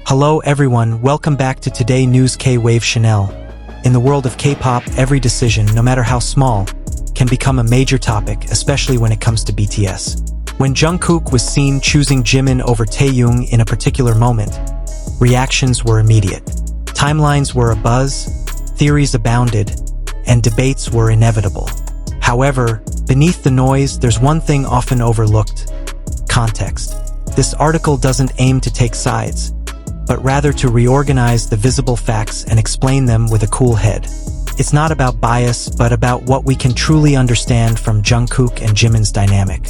Hello everyone, welcome back to Today News K-Wave Chanel. In the world of K-pop, every decision, no matter how small, can become a major topic, especially when it comes to BTS. When Jungkook was seen choosing Jimin over Taehyung in a particular moment, reactions were immediate. Timelines were abuzz, theories abounded, and debates were inevitable. However, beneath the noise, there's one thing often overlooked: context. This article doesn't aim to take sides, but rather to reorganize the visible facts and explain them with a cool head. It's not about bias, but about what we can truly understand from Jungkook and Jimin's dynamic.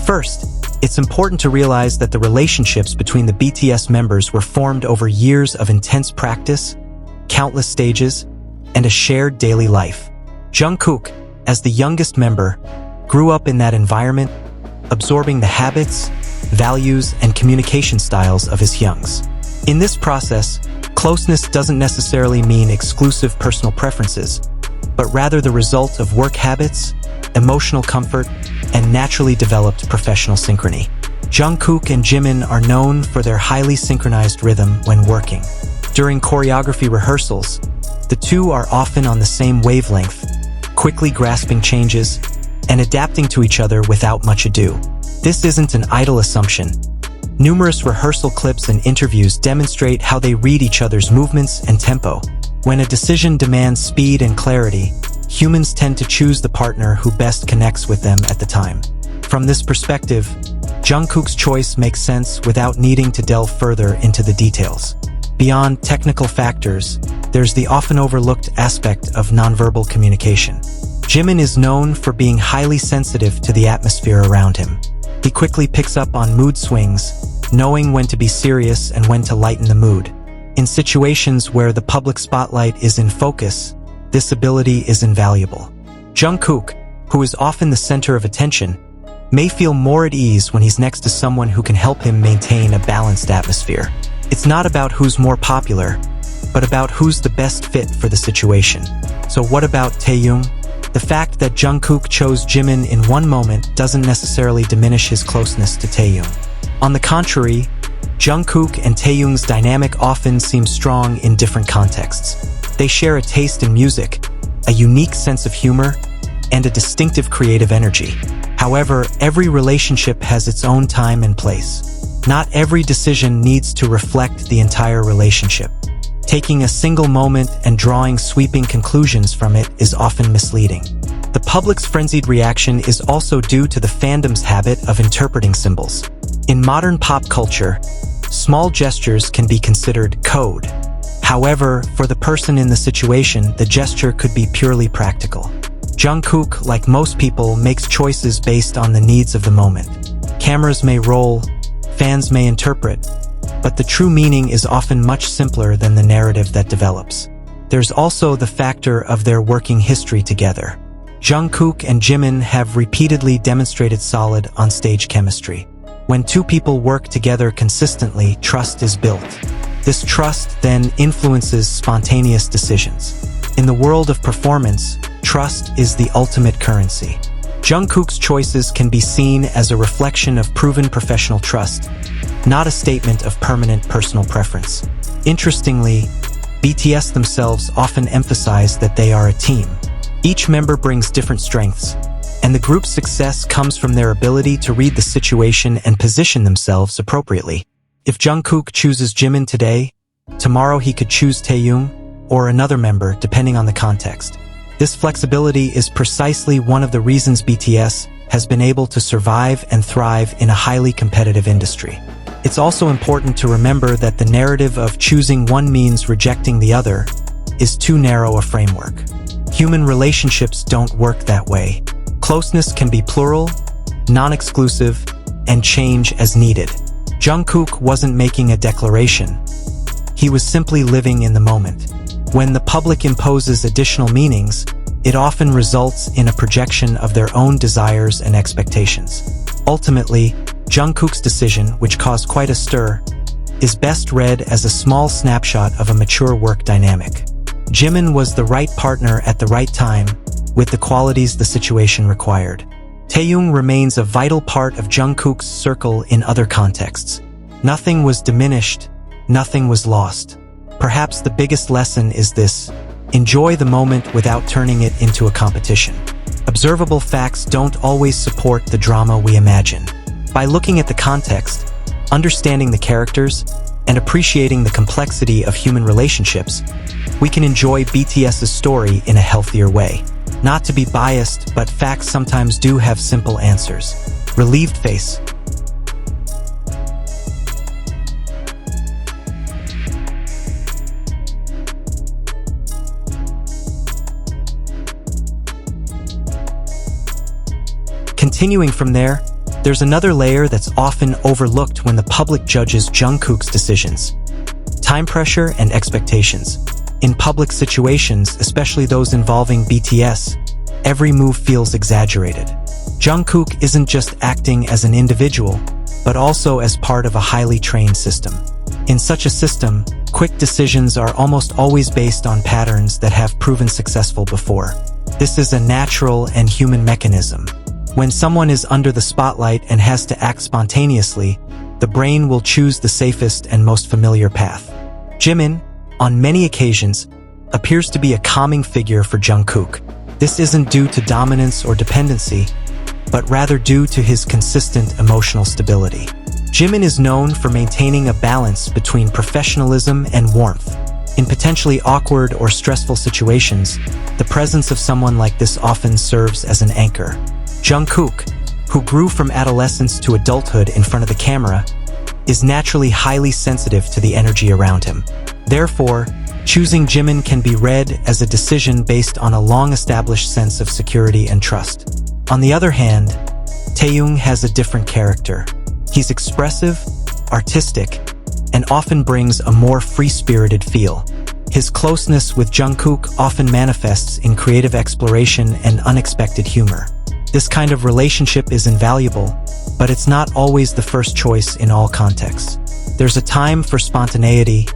First, it's important to realize that the relationships between the BTS members were formed over years of intense practice, countless stages, and a shared daily life. Jungkook, as the youngest member, grew up in that environment, absorbing the habits, values, and communication styles of his youngs. In this process, closeness doesn't necessarily mean exclusive personal preferences, but rather the result of work habits, emotional comfort, and naturally developed professional synchrony. Jungkook and Jimin are known for their highly synchronized rhythm when working. During choreography rehearsals, the two are often on the same wavelength, quickly grasping changes and adapting to each other without much ado. This isn't an idle assumption. Numerous rehearsal clips and interviews demonstrate how they read each other's movements and tempo. When a decision demands speed and clarity, humans tend to choose the partner who best connects with them at the time. From this perspective, Jungkook's choice makes sense without needing to delve further into the details. Beyond technical factors, there's the often overlooked aspect of nonverbal communication. Jimin is known for being highly sensitive to the atmosphere around him. He quickly picks up on mood swings, knowing when to be serious and when to lighten the mood. In situations where the public spotlight is in focus, this ability is invaluable. Jungkook, who is often the center of attention, may feel more at ease when he's next to someone who can help him maintain a balanced atmosphere. It's not about who's more popular, but about who's the best fit for the situation. So what about Taehyung? The fact that Jungkook chose Jimin in one moment doesn't necessarily diminish his closeness to Taehyung. On the contrary, Jungkook and Taehyung's dynamic often seems strong in different contexts. They share a taste in music, a unique sense of humor, and a distinctive creative energy. However, every relationship has its own time and place. Not every decision needs to reflect the entire relationship. Taking a single moment and drawing sweeping conclusions from it is often misleading. The public's frenzied reaction is also due to the fandom's habit of interpreting symbols. In modern pop culture, small gestures can be considered code. However, for the person in the situation, the gesture could be purely practical. Jungkook, like most people, makes choices based on the needs of the moment. Cameras may roll, fans may interpret, but the true meaning is often much simpler than the narrative that develops. There's also the factor of their working history together. Jungkook and Jimin have repeatedly demonstrated solid on-stage chemistry. When two people work together consistently, trust is built. This trust then influences spontaneous decisions. In the world of performance, trust is the ultimate currency. Jungkook's choices can be seen as a reflection of proven professional trust, not a statement of permanent personal preference. Interestingly, BTS themselves often emphasize that they are a team. Each member brings different strengths, and the group's success comes from their ability to read the situation and position themselves appropriately. If Jungkook chooses Jimin today, tomorrow he could choose Taehyung or another member depending on the context. This flexibility is precisely one of the reasons BTS has been able to survive and thrive in a highly competitive industry. It's also important to remember that the narrative of choosing one means rejecting the other is too narrow a framework. Human relationships don't work that way. Closeness can be plural, non-exclusive, and change as needed. Jungkook wasn't making a declaration. He was simply living in the moment. When the public imposes additional meanings, it often results in a projection of their own desires and expectations. Ultimately, Jungkook's decision, which caused quite a stir, is best read as a small snapshot of a mature work dynamic. Jimin was the right partner at the right time, with the qualities the situation required. Taehyung remains a vital part of Jungkook's circle in other contexts. Nothing was diminished, nothing was lost. Perhaps the biggest lesson is this: enjoy the moment without turning it into a competition. Observable facts don't always support the drama we imagine. By looking at the context, understanding the characters, and appreciating the complexity of human relationships, we can enjoy BTS's story in a healthier way. Not to be biased, but facts sometimes do have simple answers. Relieved face. Continuing from there, there's another layer that's often overlooked when the public judges Jungkook's decisions: time pressure and expectations. In public situations, especially those involving BTS, every move feels exaggerated. Jungkook isn't just acting as an individual, but also as part of a highly trained system. In such a system, quick decisions are almost always based on patterns that have proven successful before. This is a natural and human mechanism. When someone is under the spotlight and has to act spontaneously, the brain will choose the safest and most familiar path. Jimin, on many occasions, appears to be a calming figure for Jungkook. This isn't due to dominance or dependency, but rather due to his consistent emotional stability. Jimin is known for maintaining a balance between professionalism and warmth. In potentially awkward or stressful situations, the presence of someone like this often serves as an anchor. Jungkook, who grew from adolescence to adulthood in front of the camera, is naturally highly sensitive to the energy around him. Therefore, choosing Jimin can be read as a decision based on a long-established sense of security and trust. On the other hand, Taehyung has a different character. He's expressive, artistic, and often brings a more free-spirited feel. His closeness with Jungkook often manifests in creative exploration and unexpected humor. This kind of relationship is invaluable, but it's not always the first choice in all contexts. There's a time for spontaneity,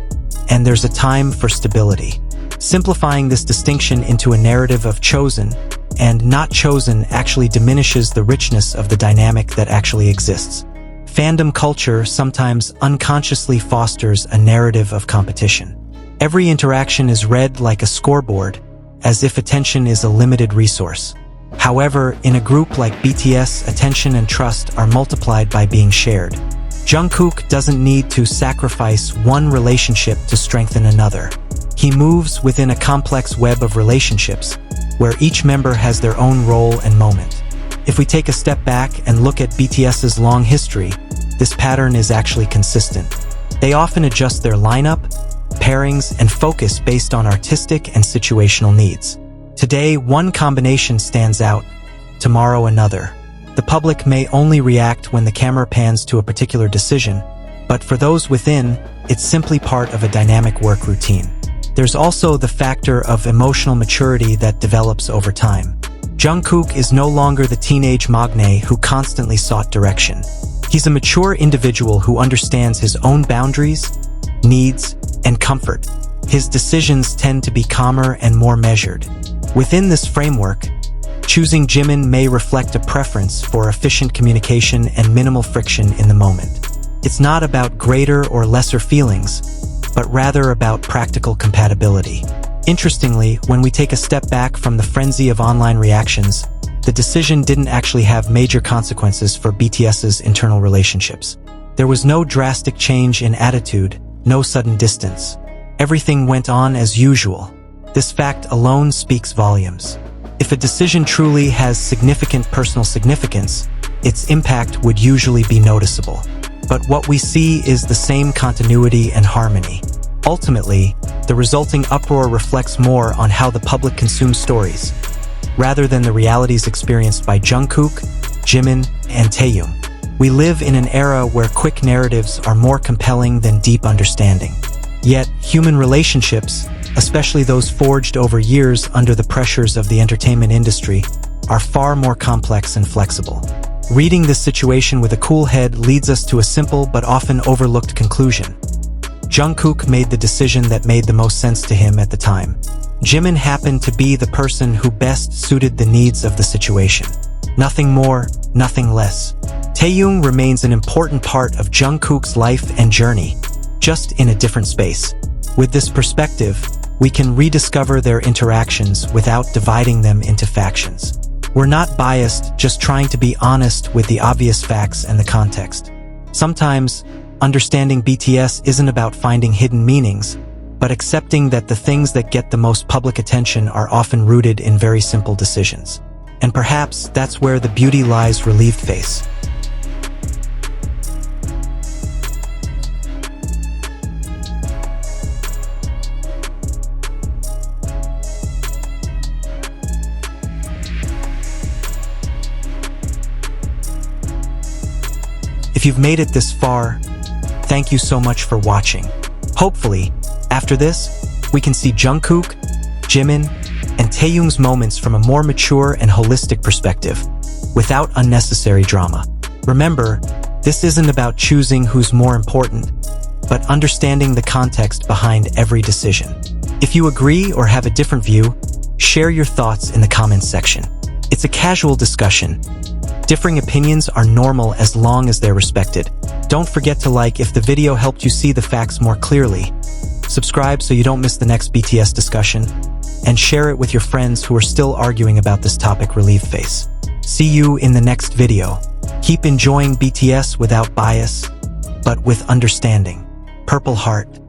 and there's a time for stability. Simplifying this distinction into a narrative of chosen and not chosen actually diminishes the richness of the dynamic that actually exists. Fandom culture sometimes unconsciously fosters a narrative of competition. Every interaction is read like a scoreboard, as if attention is a limited resource. However, in a group like BTS, attention and trust are multiplied by being shared. Jungkook doesn't need to sacrifice one relationship to strengthen another. He moves within a complex web of relationships, where each member has their own role and moment. If we take a step back and look at BTS's long history, this pattern is actually consistent. They often adjust their lineup, pairings, and focus based on artistic and situational needs. Today, one combination stands out, tomorrow another. The public may only react when the camera pans to a particular decision, but for those within, it's simply part of a dynamic work routine. There's also the factor of emotional maturity that develops over time. Jungkook is no longer the teenage magne who constantly sought direction. He's a mature individual who understands his own boundaries, needs, and comfort. His decisions tend to be calmer and more measured. Within this framework, choosing Jimin may reflect a preference for efficient communication and minimal friction in the moment. It's not about greater or lesser feelings, but rather about practical compatibility. Interestingly, when we take a step back from the frenzy of online reactions, the decision didn't actually have major consequences for BTS's internal relationships. There was no drastic change in attitude, no sudden distance. Everything went on as usual. This fact alone speaks volumes. If a decision truly has significant personal significance, its impact would usually be noticeable. But what we see is the same continuity and harmony. Ultimately, the resulting uproar reflects more on how the public consumes stories, rather than the realities experienced by Jungkook, Jimin, and Taehyung. We live in an era where quick narratives are more compelling than deep understanding. Yet, human relationships, especially those forged over years under the pressures of the entertainment industry, are far more complex and flexible. Reading this situation with a cool head leads us to a simple but often overlooked conclusion. Jungkook made the decision that made the most sense to him at the time. Jimin happened to be the person who best suited the needs of the situation. Nothing more, nothing less. Taehyung remains an important part of Jungkook's life and journey, just in a different space. With this perspective, we can rediscover their interactions without dividing them into factions. We're not biased, just trying to be honest with the obvious facts and the context. Sometimes, understanding BTS isn't about finding hidden meanings, but accepting that the things that get the most public attention are often rooted in very simple decisions. And perhaps that's where the beauty lies. Relieved face. If you've made it this far, thank you so much for watching. Hopefully, after this, we can see Jungkook, Jimin, and Taehyung's moments from a more mature and holistic perspective, without unnecessary drama. Remember, this isn't about choosing who's more important, but understanding the context behind every decision. If you agree or have a different view, share your thoughts in the comments section. It's a casual discussion. Differing opinions are normal as long as they're respected. Don't forget to like if the video helped you see the facts more clearly. Subscribe so you don't miss the next BTS discussion, and share it with your friends who are still arguing about this topic. Relieved face. See you in the next video. Keep enjoying BTS without bias, but with understanding. Purple Heart.